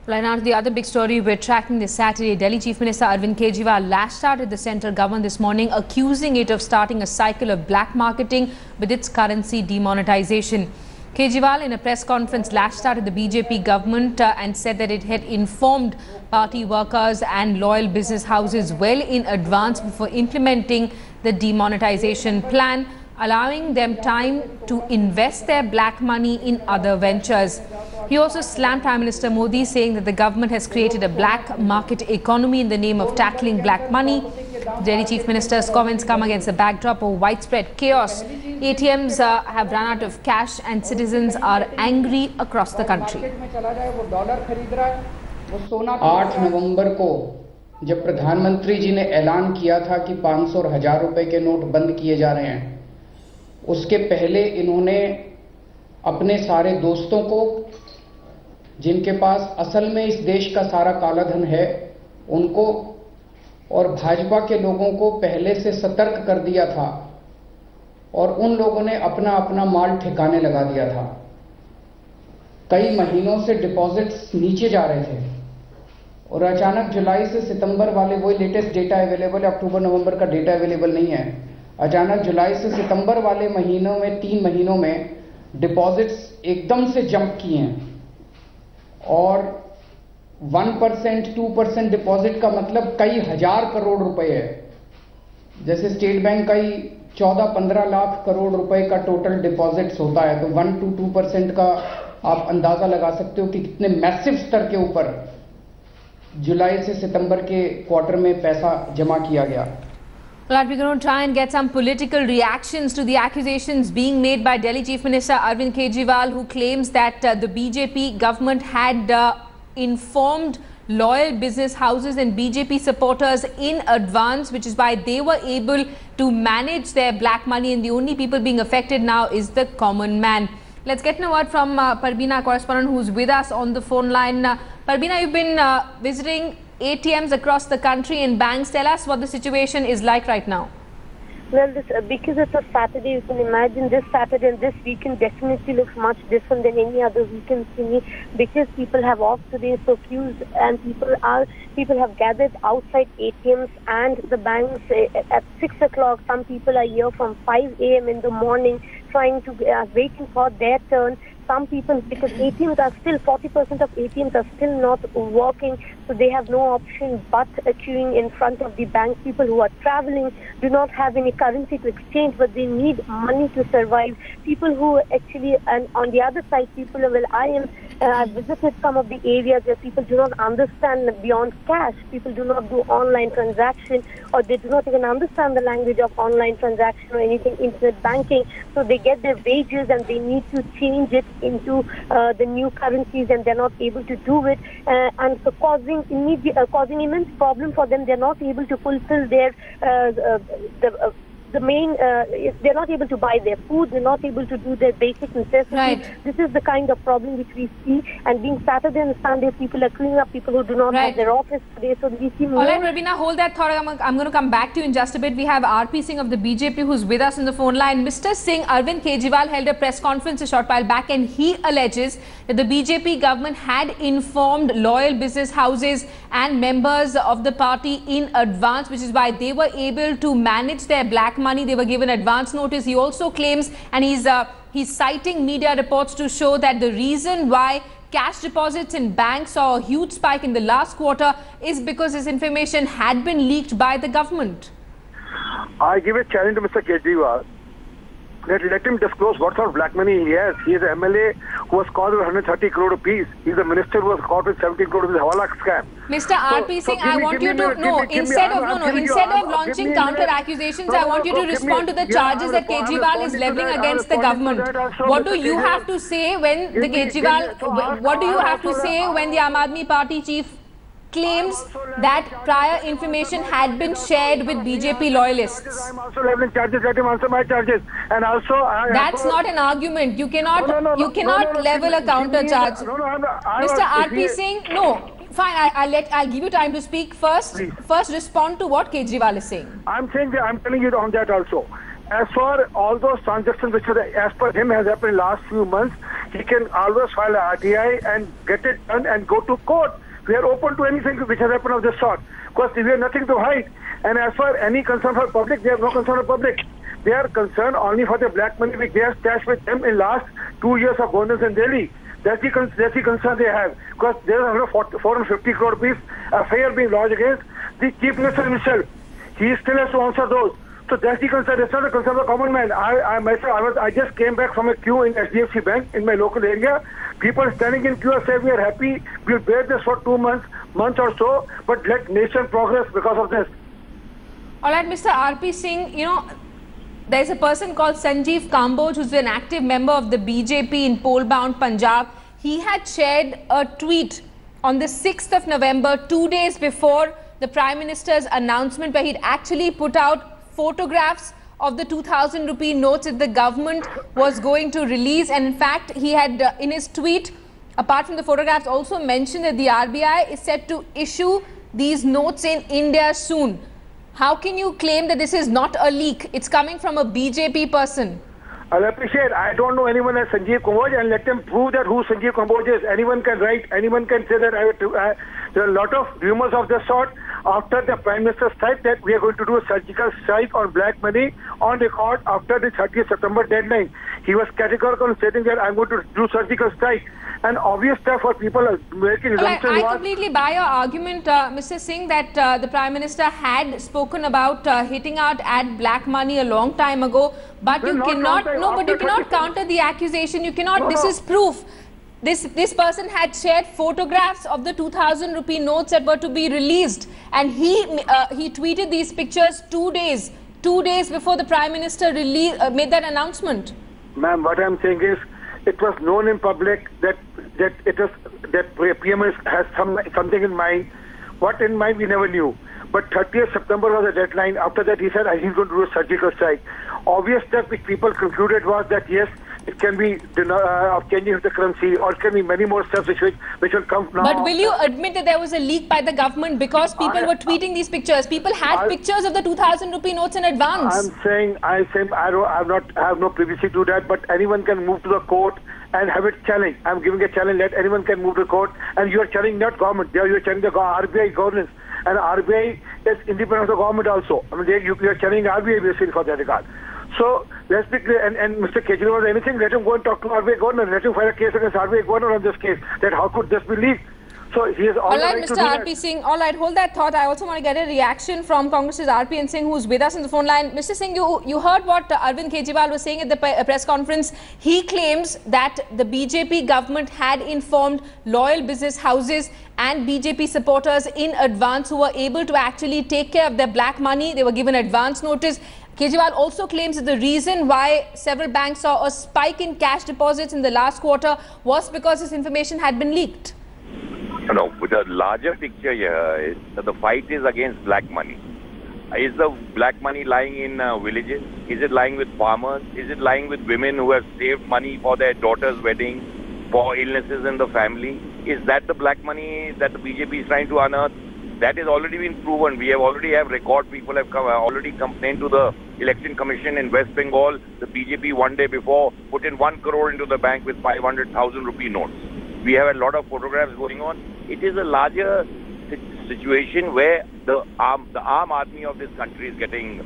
Well, now to the other big story we're tracking this Saturday. Delhi Chief Minister Arvind Kejriwal lashed out at the central government this morning, accusing it of starting a cycle of black marketing with its currency demonetisation. Kejriwal, in a press conference, lashed out at the BJP government and said that it had informed party workers and loyal business houses well in advance before implementing the demonetisation plan, allowing them time to invest their black money in other ventures. He also slammed Prime Minister Modi, saying that the government has created a black market economy in the name of tackling black money. The Delhi Chief Minister's comments come against the backdrop of widespread chaos. ATMs have run out of cash and citizens are angry across the country. 8 नवंबर को जब प्रधानमंत्री जी ने ऐलान किया था कि 500 और 1000 रुपए के नोट बंद किए जा रहे हैं, उसके पहले इन्होंने अपने सारे दोस्तों को, जिनके पास असल में इस देश का सारा काला धन है, उनको और भाजपा के लोगों को पहले से सतर्क कर दिया था और उन लोगों ने अपना अपना माल ठिकाने लगा दिया था। कई महीनों से डिपॉजिट्स नीचे जा रहे थे और अचानक जुलाई से सितंबर वाले, वही लेटेस्ट डेटा अवेलेबल है, अक्टूबर नवंबर का डेटा अवेलेबल नहीं है। अचानक जुलाई से सितंबर वाले महीनों में 3 महीनों में डिपॉजिट्स एकदम से जंप किए हैं और 1%, 2% डिपॉजिट का मतलब कई हजार करोड़ रुपए है। जैसे स्टेट बैंक का ही 14-15 लाख करोड़ रुपए का टोटल डिपॉजिट्स होता है, तो 1-2% का आप अंदाजा लगा सकते हो कि कितने मैसिव स्तर के ऊपर जुलाई से सितंबर के क्वार्टर में पैसा जमा किया गया। Well, we're going to try and get some political reactions to the accusations being made by Delhi Chief Minister Arvind Kejriwal, who claims that the BJP government had informed loyal business houses and BJP supporters in advance, which is why they were able to manage their black money, and the only people being affected now is the common man. Let's get a word from Parbina, correspondent who's with us on the phone line. Parbina, you've been visiting ATMs across the country and banks. Tell us what the situation is like right now. Well, because it's a Saturday, you can imagine this Saturday and this weekend definitely looks much different than any other weekend to me, because people have off today, so queues and people have gathered outside ATMs and the banks at 6 o'clock. Some people are here from 5 a.m. in the morning trying to waiting for their turn. Some people, because ATMs are still, 40% of ATMs are still not working, so they have no option but queuing in front of the bank. People who are traveling do not have any currency to exchange, but they need money to survive. People who actually, and on the other side, people, well, I've visited some of the areas where people do not understand beyond cash. People do not do online transaction, or they do not even understand the language of online transaction or anything, internet banking. So they get their wages and they need to change it into the new currencies, and they're not able to do it, and so causing immense problem for them. They're not able to fulfill their they're not able to buy their food, they're not able to do their basic necessities. Right. This is the kind of problem which we see, and being Saturday and Sunday, people are cleaning up, people who do not have their office today, so we see more. All right, Rabina, hold that thought. I'm going to come back to you in just a bit. We have RP Singh of the BJP who's with us on the phone line. Mr. Singh, Arvind Kejriwal held a press conference a short while back, and he alleges that the BJP government had informed loyal business houses and members of the party in advance, which is why they were able to manage their black money. They were given advance notice. He also claims, and he's citing media reports to show that the reason why cash deposits in banks saw a huge spike in the last quarter is because this information had been leaked by the government. I give a challenge to Mr. Kejriwal that let him disclose what sort of black money he has. He is an MLA who was caught with 130 crore rupees. He is a minister who was caught with 70 crore rupees Hawala scam. Mr. RP Singh, I want you to know, instead of launching counter accusations, I want you to respond to the charges that Kejriwal is leveling against the government. What do you have to say when the Kejriwal, what do you have to say when the Aam Aadmi Party chief claims that prior information had been shared with BJP loyalists? I'm also leveling charges. Let him answer my charges. And also, that's not an argument. You cannot level a counter charge. Mr. RP Singh, no. Fine, I'll give you time to speak first. Please. First, respond to what Kejriwal is saying. I'm telling you on that also. As for all those transactions which are, as per him has happened in last few months, he can always file a RTI and get it done and go to court. We are open to anything which has happened of this sort. Because we have nothing to hide. And as far any concern for public, they have no concern for public. They are concerned only for the black money which they have stashed with them in last 2 years of governance in Delhi. That's the concern they have. Because there are 450 crore rupees affair being lodged against the Chief Minister himself. He still has to answer those. So that's the concern. It's not a concern of the common man. I just came back from a queue in HDFC Bank in my local area. People standing in queue say we are happy. We'll bear this for 2 months or so, but let nation progress because of this. All right, Mr. RP Singh, there's a person called Sanjeev Kamboj who's an active member of the BJP in poll-bound Punjab. He had shared a tweet on the 6th of November, 2 days before the Prime Minister's announcement, where he'd actually put out photographs of the 2,000 rupee notes that the government was going to release. And in fact, he had in his tweet, apart from the photographs, also mentioned that the RBI is set to issue these notes in India soon. How can you claim that this is not a leak? It's coming from a BJP person. I'll appreciate. I don't know anyone as Sanjeev Kamboj, and let them prove that who Sanjeev Kamboj is. Anyone can write, anyone can say that there are a lot of rumors of this sort. After the Prime Minister said that we are going to do a surgical strike on black money on record after the 30th September deadline. He was categorical in stating that I'm going to do surgical strike. And obvious stuff for people making assumptions. I completely buy your argument, Mr. Singh, that the Prime Minister had spoken about hitting out at black money a long time ago. But you cannot, but you cannot counter the accusation. You cannot. This is proof. This person had shared photographs of the 2,000 rupee notes that were to be released, and he tweeted these pictures 2 days before the Prime Minister made that announcement. Ma'am, what I'm saying is, it was known in public that PM has something in mind. What in mind we never knew. But 30th September was the deadline. After that, he said he's going to do a surgical strike. Obvious step which people concluded was that yes, it can be of changing of the currency, or it can be many more steps which will come now. But will you admit that there was a leak by the government because people were tweeting these pictures? People had pictures of the 2,000 rupee notes in advance. I have no privacy to that, but anyone can move to the court and have it challenged. I'm giving a challenge that anyone can move to court, and you are challenging not government, you are challenging the RBI governance, and RBI is independent of the government also. I mean, you are challenging RBI basically for that regard. So let's be clear, and Mr. Kejriwal, anything, let him go and talk to RBI governor, let him file a case against RBI governor on this case, that how could this be leaked? So he is all right, Mr. RP Singh. All right, hold that thought. I also want to get a reaction from Congress's RP Singh, who's with us on the phone line. Mr. Singh, you heard what Arvind Kejriwal was saying at the press conference. He claims that the BJP government had informed loyal business houses and BJP supporters in advance who were able to actually take care of their black money. They were given advance notice. Kejriwal also claims that the reason why several banks saw a spike in cash deposits in the last quarter was because this information had been leaked. No, the larger picture here is that the fight is against black money. Is the black money lying in villages? Is it lying with farmers? Is it lying with women who have saved money for their daughter's wedding, for illnesses in the family? Is that the black money that the BJP is trying to unearth? That has already been proven. We already have record. People have already complained to the Election Commission in West Bengal. The BJP 1 day before put in 1 crore into the bank with 500,000 rupee notes. We have a lot of photographs going on. It is a larger situation where the armed army of this country is getting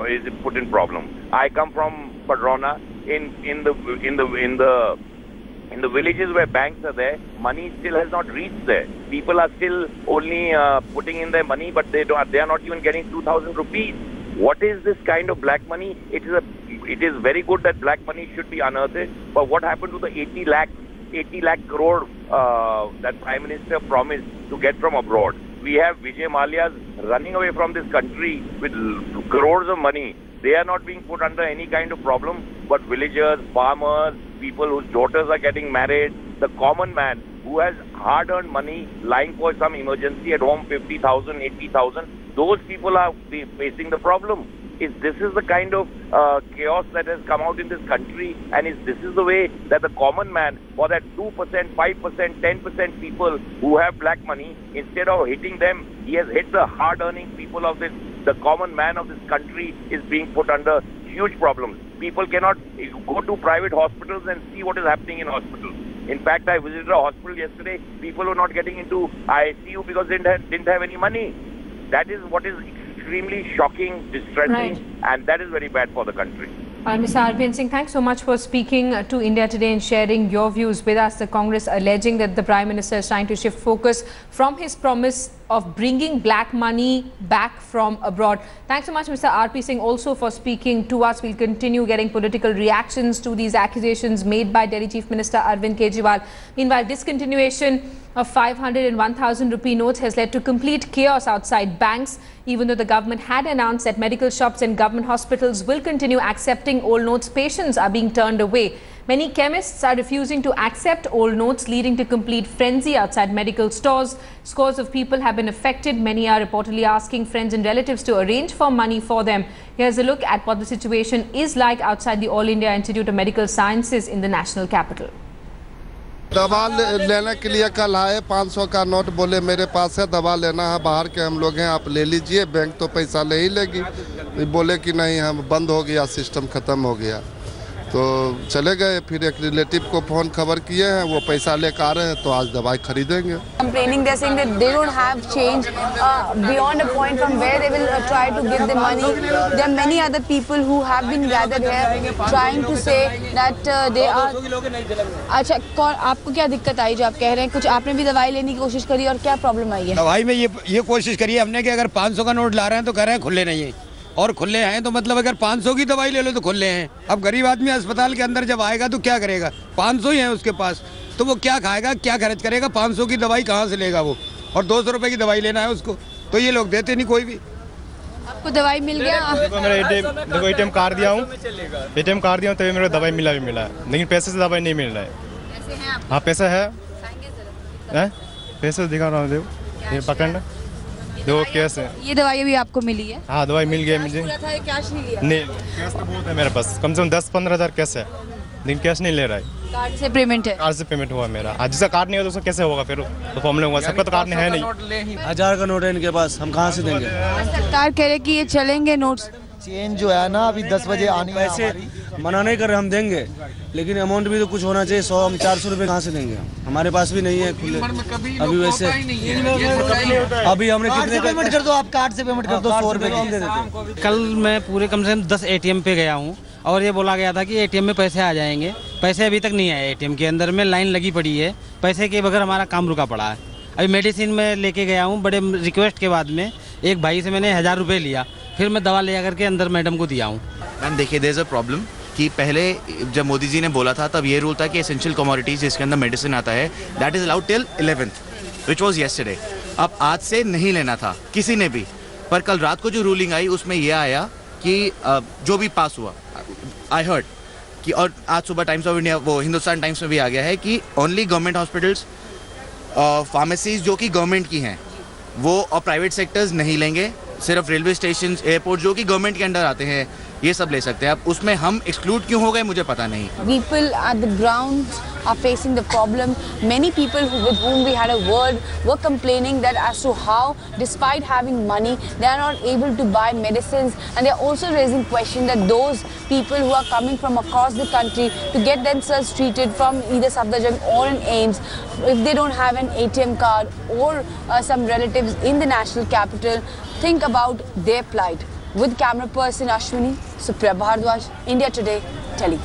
is put in problem. I come from Padrona. In the villages where banks are there, money still has not reached there. People are still only putting in their money, but they are not even getting 2,000 rupees. What is this kind of black money? It is very good that black money should be unearthed, but what happened to the 80 lakh crore that Prime Minister promised to get from abroad? We have Vijay Mallya's running away from this country with crores of money. They are not being put under any kind of problem, but villagers, farmers, people whose daughters are getting married, the common man who has hard-earned money lying for some emergency at home, 50,000, 80,000, those people are facing the problem. This is the kind of chaos that has come out in this country, and this is the way that the common man, for that 2%, 5%, 10% people who have black money, instead of hitting them, he has hit the hard-earning people of this. The common man of this country is being put under huge problems. People cannot go to private hospitals and see what is happening in hospitals. In fact, I visited a hospital yesterday. People were not getting into ICU because they didn't have any money. That is what is extremely shocking, distressing, and that is very bad for the country. Mr. Arvind Singh, thanks so much for speaking to India Today and sharing your views with us. The Congress alleging that the Prime Minister is trying to shift focus from his promise of bringing black money back from abroad. Thanks so much, Mr. R.P. Singh, also for speaking to us. We'll continue getting political reactions to these accusations made by Delhi Chief Minister Arvind Kejriwal. Meanwhile, discontinuation of 500 and 1,000 rupee notes has led to complete chaos outside banks, even though the government had announced that medical shops and government hospitals will continue accepting old notes. Patients are being turned away. Many chemists are refusing to accept old notes, leading to complete frenzy outside medical stores. Scores of people have been affected. Many are reportedly asking friends and relatives to arrange for money for them. Here's a look at what the situation is like outside the All India Institute of Medical Sciences in the national capital. दवा लेने के लिए कल आए, 500 का note बोले मेरे पास है, दवा लेना है, बाहर के हम लोग हैं, आप ले लीजिए, बैंक तो पैसा ले ही लेगी। बोले कि नहीं, हम बंद हो गया, सिस्टम ख़त्म हो गया, तो चले गए। फिर एक रिलेटिव को फ़ोन खबर किए हैं, वो पैसा लेकर आ रहे हैं, तो आज दवाई खरीदेंगे। Complaining, they're saying that they don't have change beyond a point from where they will try to give the money. There are many other people who have been gathered here trying to say that they are. अच्छा, कौन आपको क्या दिक्कत आई जो आप कह रहे हैं? कुछ आपने भी दवाई लेने की कोशिश करी और क्या प्रॉब्लम आई है? दवाई में ये कोशिश करी है हमने कि अगर 500 का नोट ला रहे हैं तो कह रहे हैं खुले नहीं है, और खुले हैं तो मतलब अगर 500 की दवाई ले लो तो खुले हैं। अब गरीब आदमी अस्पताल के अंदर जब आएगा तो क्या करेगा? 500 ही है उसके पास, तो वो क्या खाएगा, क्या खर्च करेगा? 500 की दवाई कहाँ से लेगा वो? और 200 रुपए की दवाई लेना है उसको, तो ये लोग देते नहीं कोई भी। आपको दवाई मिल गया? देखो एटीएम कार्ड दिया हूँ, एटीएम कार्ड दिया हूँ, तभी मेरे को दवाई मिला है, लेकिन पैसे से दवाई नहीं मिल रहा है। हाँ पैसा है, पैसे दिखा रहा हूँ, ये पकड़ना, दो कैश है। ये दवाई भी आपको मिली है? हाँ दवाई मिल गई मुझे। कैश नहीं लिया? नहीं, कैश तो बहुत है मेरे पास, कम से कम 10-15 हज़ार कैश है, लेकिन कैश नहीं ले रहा है। कार्ड से पेमेंट है? कार्ड से पेमेंट हुआ मेरा। आज जिसका कार्ड नहीं होगा तो उसका कैसे होगा? फिर तो फॉर्मूला होगा, सबका तो कार्ड है नहीं। 1000 का नोट है इनके पास, हम कहाँ से देंगे? सरकार कह रहे कि ये चलेंगे नोट्स। चेंज जो है ना, अभी 10 बजे आने पैसे मना नहीं कर रहे, हम देंगे, लेकिन अमाउंट भी तो कुछ होना चाहिए। 100 हम 400 रुपये कहाँ से देंगे? हमारे पास भी नहीं है खुले अभी। वैसे अभी हमने कितने पेमेंट कर दो, आप कार्ड से पेमेंट कर दो, 100 रुपये हम दे देते। कल मैं पूरे कम से कम 10 ATM पे गया हूँ और ये बोला गया था कि ATM में पैसे आ जाएंगे। पैसे अभी तक नहीं आए, ATM के अंदर में लाइन लगी पड़ी है, पैसे के बगैर हमारा काम रुका पड़ा है। अभी मेडिसिन में लेके गया हूँ, बड़े रिक्वेस्ट के बाद में एक भाई से मैंने 1000 रुपये लिया, फिर मैं दवा ले करके अंदर मैडम को दिया हूँ। मैम देखिए, देयर इज़ अ प्रॉब्लम कि पहले जब मोदी जी ने बोला था तब ये रूल था कि एसेंशियल कमोडिटीज़ जिसके अंदर मेडिसिन आता है that is allowed till 11th which was yesterday. अब आज से नहीं लेना था किसी ने भी, पर कल रात को जो रूलिंग आई उसमें यह आया कि जो भी पास हुआ, आई हर्ड कि, और आज सुबह टाइम्स ऑफ इंडिया, वो हिंदुस्तान टाइम्स में भी आ गया है कि ओनली गवर्नमेंट हॉस्पिटल्स, फार्मेसीज जो कि गवर्नमेंट की हैं वो, और प्राइवेट सेक्टर्स नहीं लेंगे। सिर्फ रेलवे स्टेशन, एयरपोर्ट जो कि गवर्नमेंट के अंडर आते हैं ये सब ले सकते हैं। अब उसमें हम एक्सक्लूड क्यों हो गए मुझे पता नहीं। People at the ground are facing the problem. Many people with whom we had a word were complaining that as to how, despite having money, they are not able to buy medicines, and they are also raising question that those people who are coming from across the country to get themselves treated from either Safdarjung or in AIIMS, if they don't have an ATM card or some relatives in the national capital, think about their plight. With camera person Ashwini, Supriya Bhardwaj, India Today, Delhi.